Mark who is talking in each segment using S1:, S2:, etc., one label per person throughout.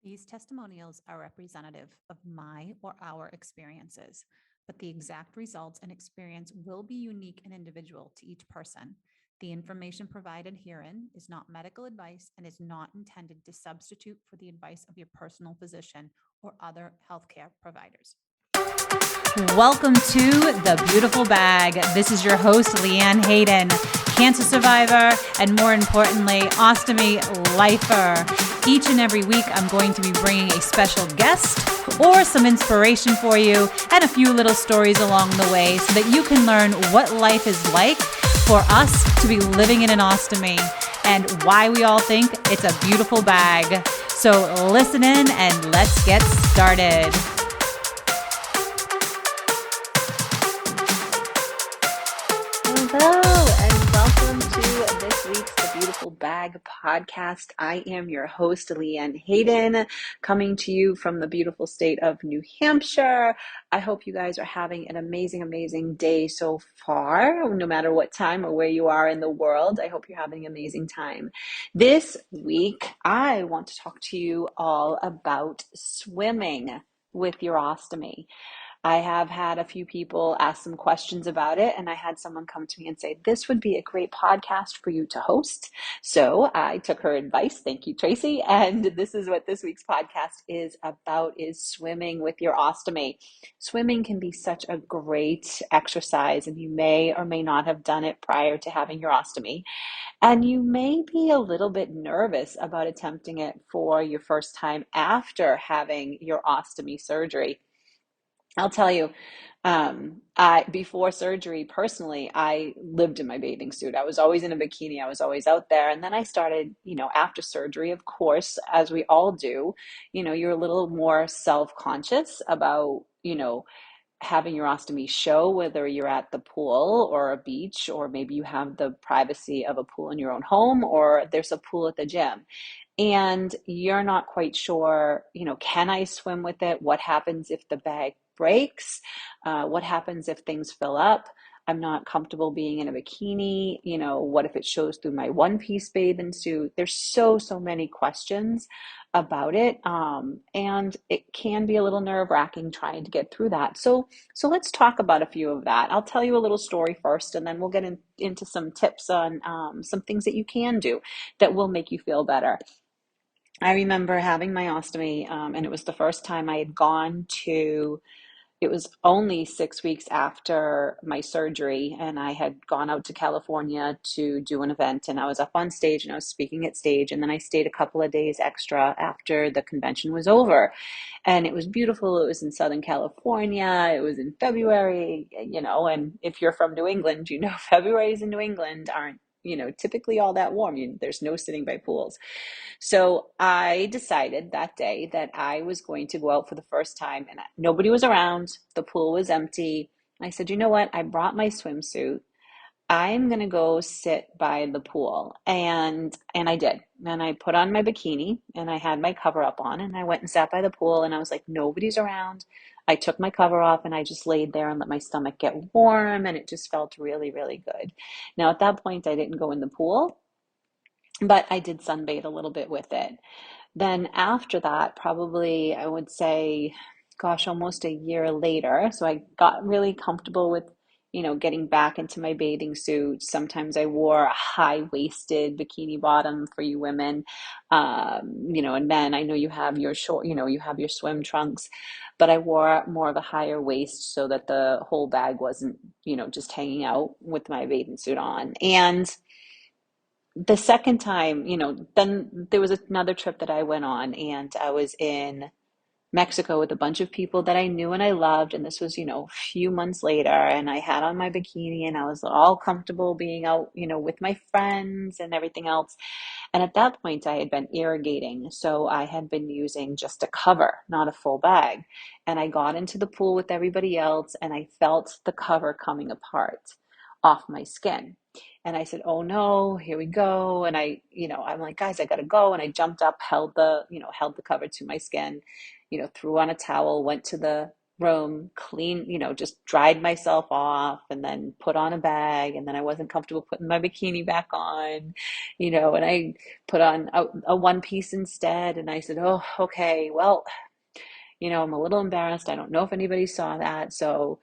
S1: These testimonials are representative of my or our experiences, but the exact results and experience will be unique and individual to each person. The information provided herein is not medical advice and is not intended to substitute for the advice of your personal physician or other healthcare providers. Welcome to The Beautiful Bag. This is your host, LeeAnne Hayden, cancer survivor, and more importantly, Ostomy lifer. Each and every week, I'm going to be bringing a special guest or some inspiration for you and a few little stories along the way so that you can learn what life is like for us to be living in an ostomy and why we all think it's a beautiful bag. So listen in and let's get started. Hello, and welcome to this week's The Beautiful Bag podcast. I am your host, LeeAnne Hayden, coming to you from the beautiful state of New Hampshire. I hope you guys are having an amazing day so far, no matter what time or where you are in the world. I hope you're having an amazing time. This week, I want to talk to you all about swimming with your ostomy. I have had a few people ask some questions about it, and I had someone come to me and say, this would be a great podcast for you to host. So I took her advice. Thank you, Tracy. And this is what this week's podcast is about, is swimming with your ostomy. Swimming can be such a great exercise, and you may or may not have done it prior to having your ostomy. And you may be a little bit nervous about attempting it for your first time after having your ostomy surgery. I'll tell you, before surgery, personally, I lived in my bathing suit. I was always in a bikini. I was always out there. And then I started, after surgery, of course, as we all do, you're a little more self-conscious about, having your ostomy show, whether you're at the pool or a beach, or maybe you have the privacy of a pool in your own home, or there's a pool at the gym. And you're not quite sure, can I swim with it? What happens if the bag breaks? What happens if things fill up? I'm not comfortable being in a bikini. What if it shows through my one-piece bathing suit? There's so many questions about it. And it can be a little nerve-wracking trying to get through that. So let's talk about a few of that. I'll tell you a little story first, and then we'll get into some tips on some things that you can do that will make you feel better. I remember having my ostomy, and it was the first time I had gone to, it was only 6 weeks after my surgery, and I had gone out to California to do an event, and I was up on stage and I was speaking at stage, and then I stayed a couple of days extra after the convention was over. And it was beautiful. It was in Southern California. It was in February, and if you're from New England, Februarys in New England aren't, typically all that warm. There's no sitting by pools. So I decided that day that I was going to go out for the first time, and nobody was around. The pool was empty. I said, you know what? I brought my swimsuit. I'm gonna go sit by the pool. And I did. And I put on my bikini and I had my cover up on, and I went and sat by the pool, and I was like, nobody's around. I took my cover off and I just laid there and let my stomach get warm, and it just felt really good. Now at that point I didn't go in the pool, but I did sunbathe a little bit with it. Then after that, probably I would say, gosh, almost a year later. So I got really comfortable with, getting back into my bathing suit. Sometimes I wore a high-waisted bikini bottom for you women. And then I know you have your short, you have your swim trunks, but I wore more of a higher waist so that the whole bag wasn't, just hanging out with my bathing suit on. And the second time, then there was another trip that I went on, and I was in Mexico with a bunch of people that I knew and I loved. And this was, a few months later, and I had on my bikini and I was all comfortable being out, with my friends and everything else. And at that point, I had been irrigating. So I had been using just a cover, not a full bag. And I got into the pool with everybody else, and I felt the cover coming apart off my skin. And I said, oh no, here we go. And I'm like, guys, I gotta go. And I jumped up, held the cover to my skin, threw on a towel, went to the room, clean, just dried myself off and then put on a bag. And then I wasn't comfortable putting my bikini back on, and I put on a one piece instead. And I said, oh, okay, well, I'm a little embarrassed. I don't know if anybody saw that. So,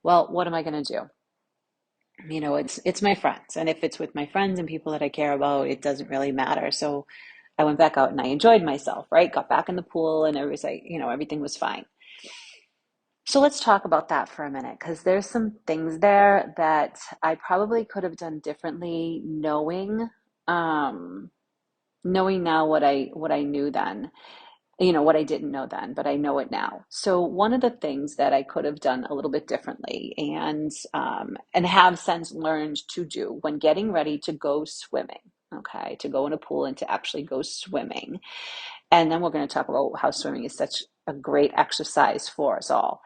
S1: well, what am I going to do? It's my friends. And if it's with my friends and people that I care about, it doesn't really matter. So I went back out and I enjoyed myself, right? Got back in the pool and it was like, everything was fine. So let's talk about that for a minute because there's some things there that I probably could have done differently um, knowing now what I knew then. What I didn't know then, but I know it now. So one of the things that I could have done a little bit differently and have since learned to do when getting ready to go swimming, okay, to go in a pool and to actually go swimming. And then we're going to talk about how swimming is such a great exercise for us all.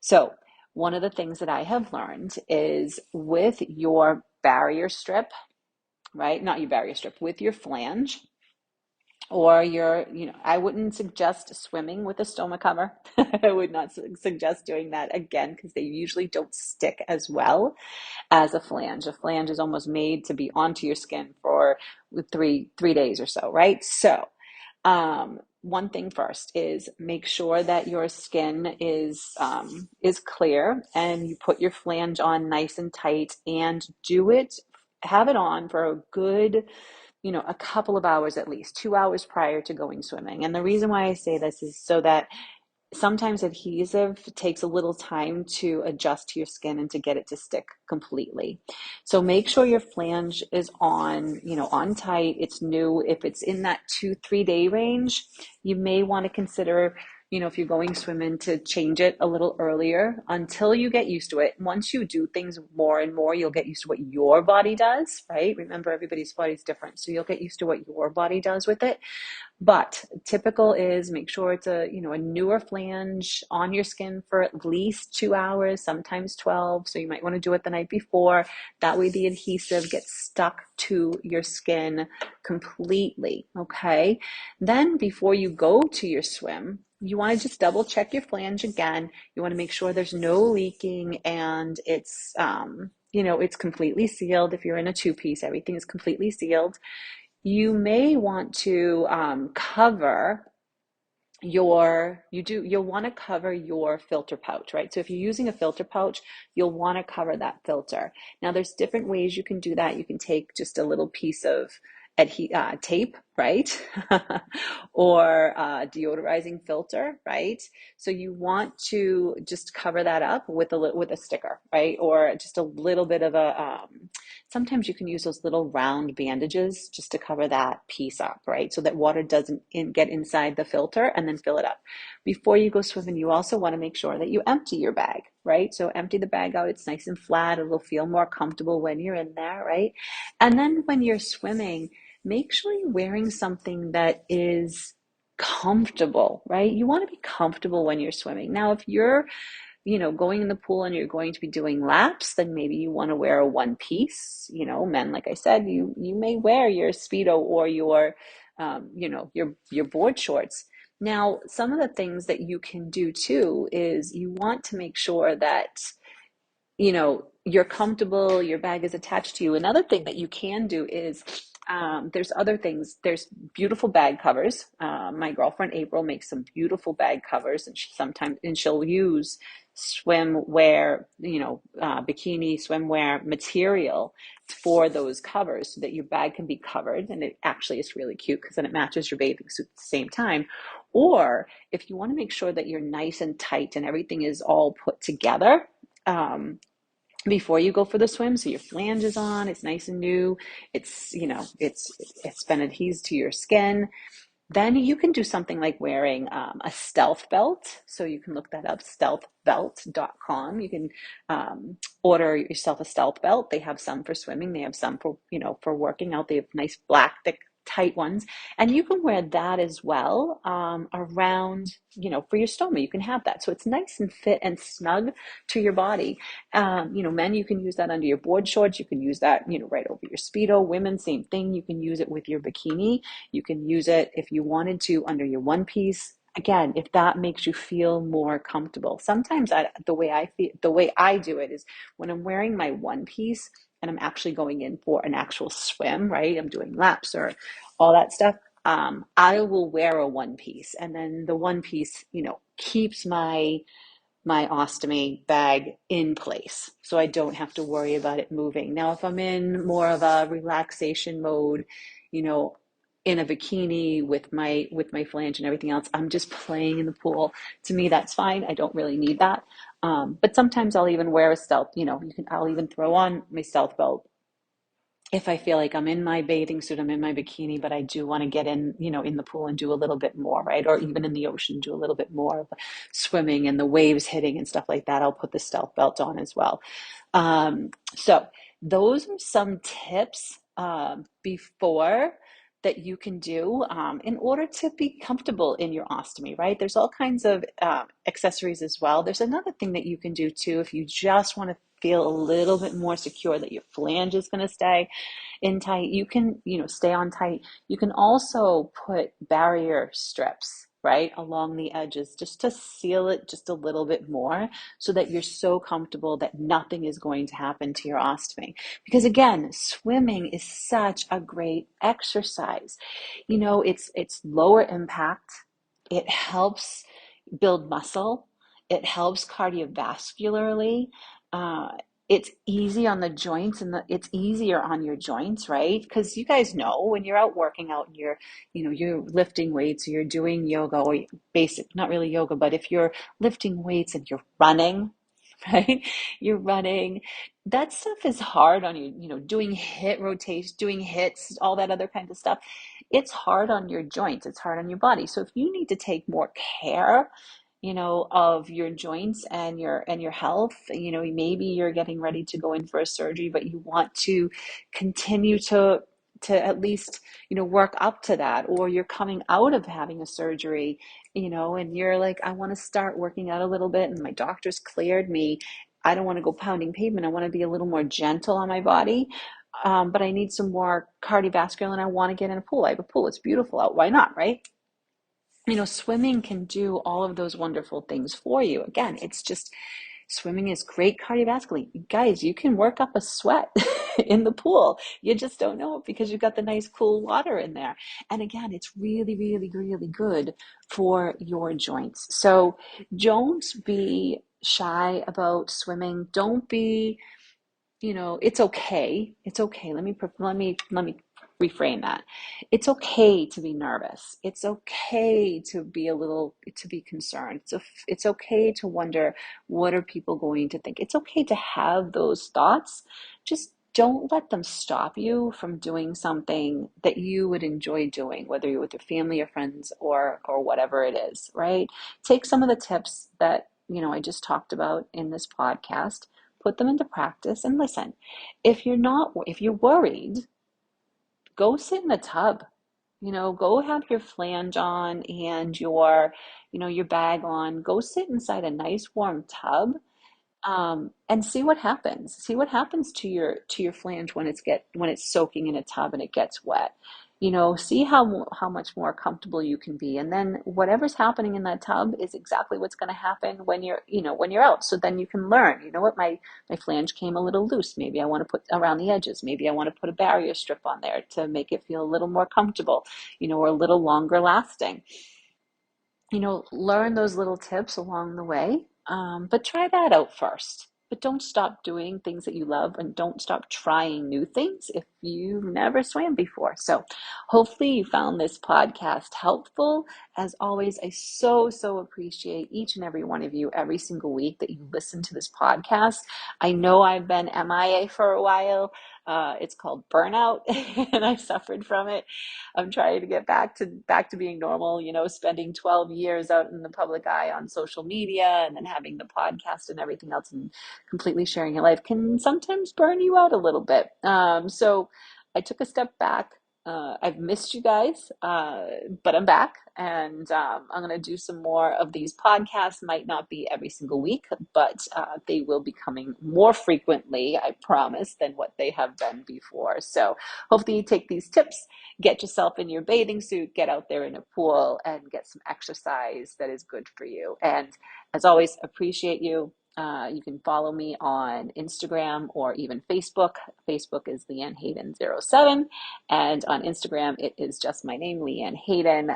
S1: So one of the things that I have learned is with your barrier strip, right? Not your barrier strip, with your flange or I wouldn't suggest swimming with a stoma cover. I would not suggest doing that again because they usually don't stick as well as a flange. A flange is almost made to be onto your skin for three days or so, right? So, one thing first is make sure that your skin is clear and you put your flange on nice and tight and have it on for a good a couple of hours at least, 2 hours prior to going swimming. And the reason why I say this is so that sometimes adhesive takes a little time to adjust to your skin and to get it to stick completely. So make sure your flange is on tight. It's new. If it's in that 2-3 day range, you may want to consider, if you're going swimming to change it a little earlier until you get used to it. Once you do things more and more, you'll get used to what your body does, right? Remember, everybody's body is different. So you'll get used to what your body does with it. But typical is make sure it's a newer flange on your skin for at least 2 hours, sometimes 12. So you might want to do it the night before. That way the adhesive gets stuck to your skin completely. Okay. Then before you go to your swim, you want to just double check your flange again. You want to make sure there's no leaking and it's completely sealed. If you're in a two-piece, everything is completely sealed. You may want to cover you'll want to cover your filter pouch, right? So if you're using a filter pouch, you'll want to cover that filter. Now there's different ways you can do that. You can take just a little piece of tape, right? Or deodorizing filter, right? So you want to just cover that up with a sticker, right? Or just a little bit of sometimes you can use those little round bandages just to cover that piece up, right? So that water doesn't get inside the filter and then fill it up. Before you go swimming, you also want to make sure that you empty your bag, right? So empty the bag out. It's nice and flat. It'll feel more comfortable when you're in there, right? And then when you're swimming, make sure you're wearing something that is comfortable, right? You want to be comfortable when you're swimming. Now, if you're going in the pool and you're going to be doing laps, then maybe you want to wear a one piece. Men, like I said, you may wear your Speedo or your board shorts. Now, some of the things that you can do too is you want to make sure that you're comfortable, your bag is attached to you. Another thing that you can do is there's other things. There's beautiful bag covers. My girlfriend April makes some beautiful bag covers, and she'll use swimwear, bikini swimwear material for those covers so that your bag can be covered. And it actually is really cute because then it matches your bathing suit at the same time. Or if you want to make sure that you're nice and tight and everything is all put together, before you go for the swim, so your flange is on, it's nice and new, it's been adhesed to your skin. Then you can do something like wearing a stealth belt. So you can look that up, stealthbelt.com. You can order yourself a stealth belt. They have some for swimming. They have some for working out. They have nice black, thick, tight ones. And you can wear that as well around, for your stoma. You can have that. So it's nice and fit and snug to your body. Men, you can use that under your board shorts. You can use that, right over your Speedo. Women, same thing. You can use it with your bikini. You can use it if you wanted to under your one piece. Again, if that makes you feel more comfortable. Sometimes the way I do it is when I'm wearing my one piece and I'm actually going in for an actual swim, right? I'm doing laps or all that stuff. I will wear a one piece, and then the one piece, keeps my ostomy bag in place, so I don't have to worry about it moving. Now, if I'm in more of a relaxation mode, you know, in a bikini with my flange and everything else, I'm just playing in the pool. To me, that's fine. I don't really need that. But sometimes I'll even wear a stealth. I'll even throw on my stealth belt if I feel like I'm in my bathing suit, I'm in my bikini, but I do want to get in, in the pool and do a little bit more, right? Or even in the ocean, do a little bit more of swimming and the waves hitting and stuff like that. I'll put the stealth belt on as well. So those are some tips before that you can do in order to be comfortable in your ostomy, right? There's all kinds of accessories as well. There's another thing that you can do too if you just want to feel a little bit more secure that your flange is going to stay in tight. You can, stay on tight. You can also put barrier strips, right, along the edges just to seal it just a little bit more so that you're so comfortable that nothing is going to happen to your ostomy. Because again, swimming is such a great exercise. It's lower impact. It helps build muscle. It helps cardiovascularly. Uh, it's easy on the joints and it's easier on your joints, right? Because you guys know when you're out working out and you're lifting weights or you're doing yoga or basic, not really yoga, but if you're lifting weights and you're running, right? You're running. That stuff is hard on you, doing hit rotations, doing hits, all that other kind of stuff. It's hard on your joints. It's hard on your body. So if you need to take more care of your joints and your health. Maybe you're getting ready to go in for a surgery, but you want to continue to at least, work up to that, or you're coming out of having a surgery, and you're like, I want to start working out a little bit, and my doctor's cleared me. I don't want to go pounding pavement. I want to be a little more gentle on my body. But I need some more cardiovascular and I want to get in a pool. I have a pool. It's beautiful out. Why not, right? Swimming can do all of those wonderful things for you. Again, it's just swimming is great cardiovascularly. Guys, you can work up a sweat in the pool. You just don't know it because you've got the nice cool water in there. And again, it's really, really, really good for your joints. So don't be shy about swimming. Don't be it's okay. It's okay. Let me reframe that. It's okay to be nervous. It's okay to be concerned. It's okay to wonder, what are people going to think? It's okay to have those thoughts. Just don't let them stop you from doing something that you would enjoy doing, whether you're with your family or friends or whatever it is, right? Take some of the tips that, I just talked about in this podcast, put them into practice, and listen, if you're worried, go sit in the tub. Go have your flange on and your bag on. Go sit inside a nice warm tub, and see what happens. See what happens to your flange when it's soaking in a tub and it gets wet. See how much more comfortable you can be, and then whatever's happening in that tub is exactly what's going to happen when you're out. So then you can learn. You know what, my flange came a little loose. Maybe I want to put around the edges. Maybe I want to put a barrier strip on there to make it feel a little more comfortable, or a little longer lasting. Learn those little tips along the way. But try that out first. But don't stop doing things that you love, and don't stop trying new things if you've never swam before. So hopefully you found this podcast helpful. As always, I so, so appreciate each and every one of you every single week that you listen to this podcast. I know I've been MIA for a while. It's called burnout, and I suffered from it. I'm trying to get back to being normal, spending 12 years out in the public eye on social media and then having the podcast and everything else and completely sharing your life can sometimes burn you out a little bit. So I took a step back. I've missed you guys, but I'm back, and I'm going to do some more of these podcasts. Might not be every single week, but they will be coming more frequently, I promise, than what they have been before. So hopefully you take these tips, get yourself in your bathing suit, get out there in a pool, and get some exercise that is good for you. And as always, appreciate you. You can follow me on Instagram or even Facebook. Facebook is LeeAnne Hayden 07. And on Instagram, it is just my name, LeeAnne Hayden.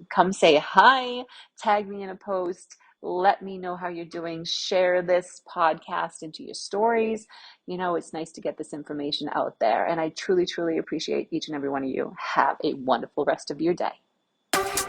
S1: Come say hi, tag me in a post, let me know how you're doing. Share this podcast into your stories. You know, it's nice to get this information out there. And I truly, truly appreciate each and every one of you. Have a wonderful rest of your day.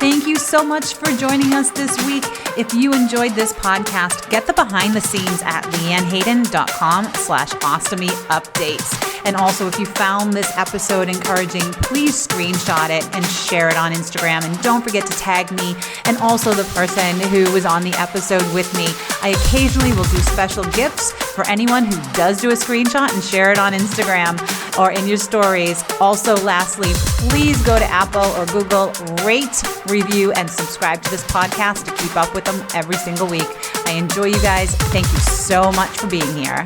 S2: Thank you so much for joining us this week. If you enjoyed this podcast, get the behind the scenes at leeannehayden.com/ostomy updates. And also, if you found this episode encouraging, please screenshot it and share it on Instagram. And don't forget to tag me and also the person who was on the episode with me. I occasionally will do special gifts for anyone who does do a screenshot and share it on Instagram or in your stories. Also, lastly, please go to Apple or Google, rate, review, and subscribe to this podcast to keep up with them every single week. I enjoy you guys. Thank you so much for being here.